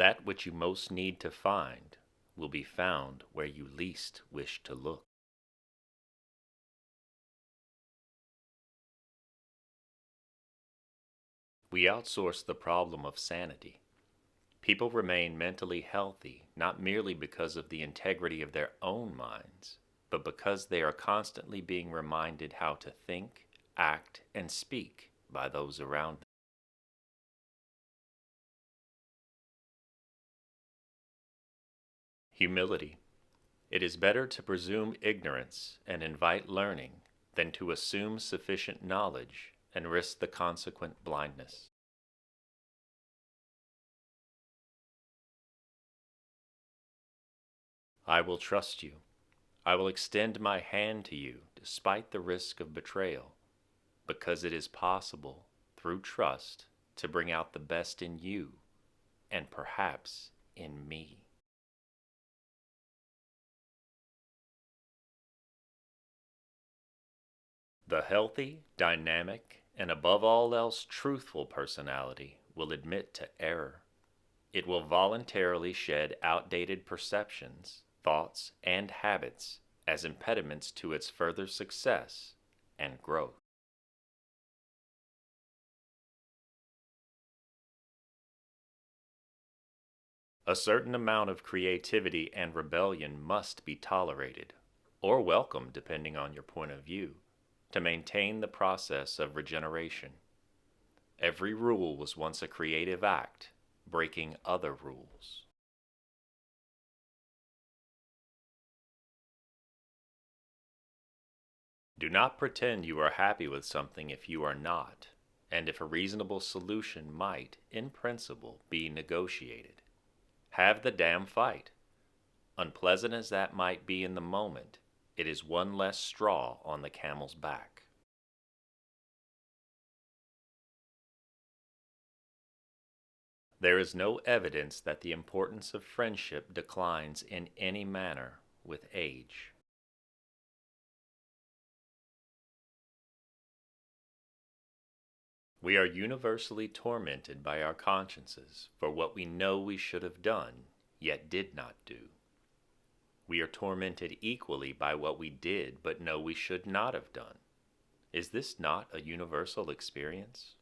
That which you most need to find will be found where you least wish to look. We outsource the problem of sanity. People remain mentally healthy not merely because of the integrity of their own minds, but because they are constantly being reminded how to think, act, and speak by those around them. Humility. It is better to presume ignorance and invite learning than to assume sufficient knowledge and risk the consequent blindness. I will trust you. I will extend my hand to you despite the risk of betrayal, because it is possible, through trust, to bring out the best in you and perhaps in me. The healthy, dynamic, and above all else truthful personality will admit to error. It will voluntarily shed outdated perceptions, thoughts, and habits as impediments to its further success and growth. A certain amount of creativity and rebellion must be tolerated, or welcomed depending on your point of view, to maintain the process of regeneration. Every rule was once a creative act, breaking other rules. Do not pretend you are happy with something if you are not, and if a reasonable solution might, in principle, be negotiated. Have the damn fight. Unpleasant as that might be in the moment, it is one less straw on the camel's back. There is no evidence that the importance of friendship declines in any manner with age. We are universally tormented by our consciences for what we know we should have done, yet did not do. We are tormented equally by what we did but know we should not have done. Is this not a universal experience?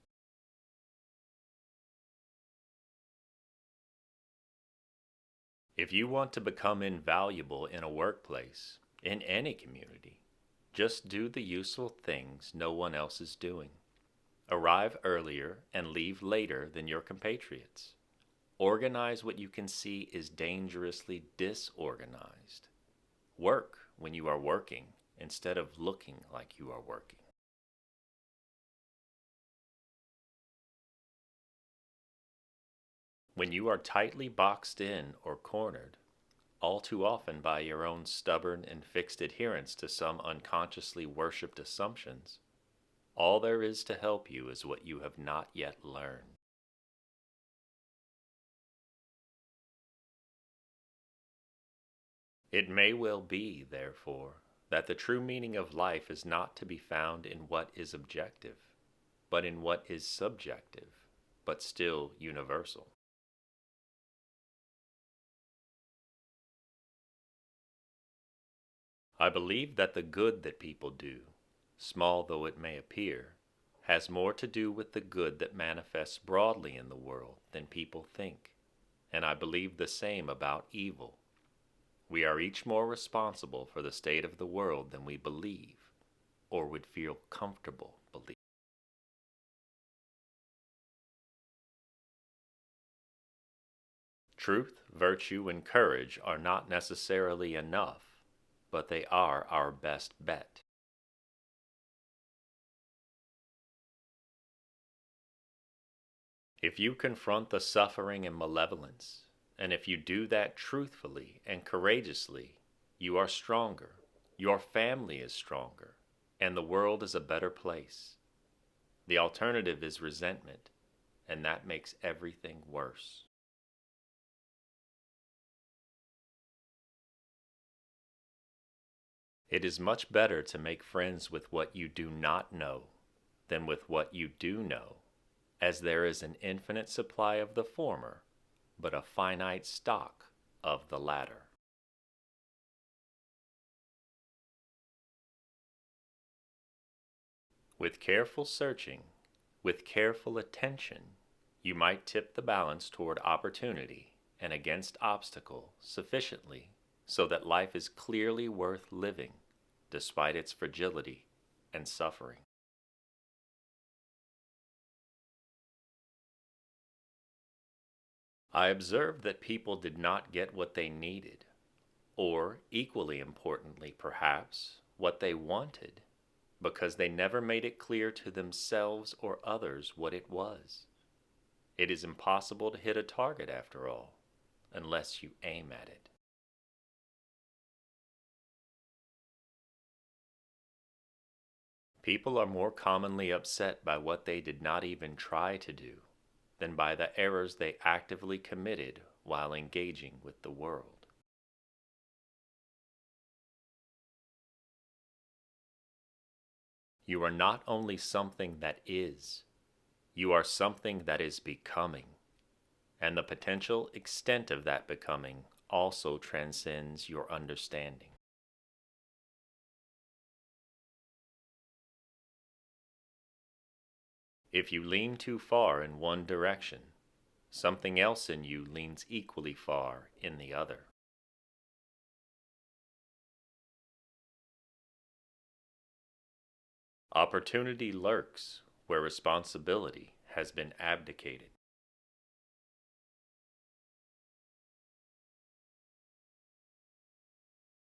If you want to become invaluable in a workplace, in any community, just do the useful things no one else is doing. Arrive earlier and leave later than your compatriots. Organize what you can see is dangerously disorganized. Work when you are working instead of looking like you are working. When you are tightly boxed in or cornered, all too often by your own stubborn and fixed adherence to some unconsciously worshipped assumptions, all there is to help you is what you have not yet learned. It may well be, therefore, that the true meaning of life is not to be found in what is objective, but in what is subjective, but still universal. I believe that the good that people do, small though it may appear, has more to do with the good that manifests broadly in the world than people think, and I believe the same about evil. We are each more responsible for the state of the world than we believe, or would feel comfortable believing. Truth, virtue, and courage are not necessarily enough, but they are our best bet. If you confront the suffering and malevolence, and if you do that truthfully and courageously, you are stronger, your family is stronger, and the world is a better place. The alternative is resentment, and that makes everything worse. It is much better to make friends with what you do not know than with what you do know, as there is an infinite supply of the former, but a finite stock of the latter. With careful searching, with careful attention, you might tip the balance toward opportunity and against obstacle sufficiently so that life is clearly worth living despite its fragility and suffering. I observed that people did not get what they needed, or, equally importantly perhaps, what they wanted, because they never made it clear to themselves or others what it was. It is impossible to hit a target, after all, unless you aim at it. People are more commonly upset by what they did not even try to do than by the errors they actively committed while engaging with the world. You are not only something that is, you are something that is becoming, and the potential extent of that becoming also transcends your understanding. If you lean too far in one direction, something else in you leans equally far in the other. Opportunity lurks where responsibility has been abdicated.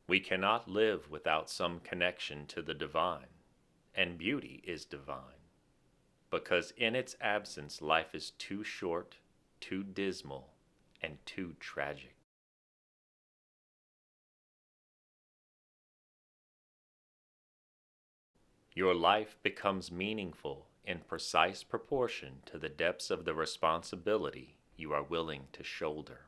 We cannot live without some connection to the divine, and beauty is divine, because in its absence life is too short, too dismal, and too tragic. Your life becomes meaningful in precise proportion to the depths of the responsibility you are willing to shoulder.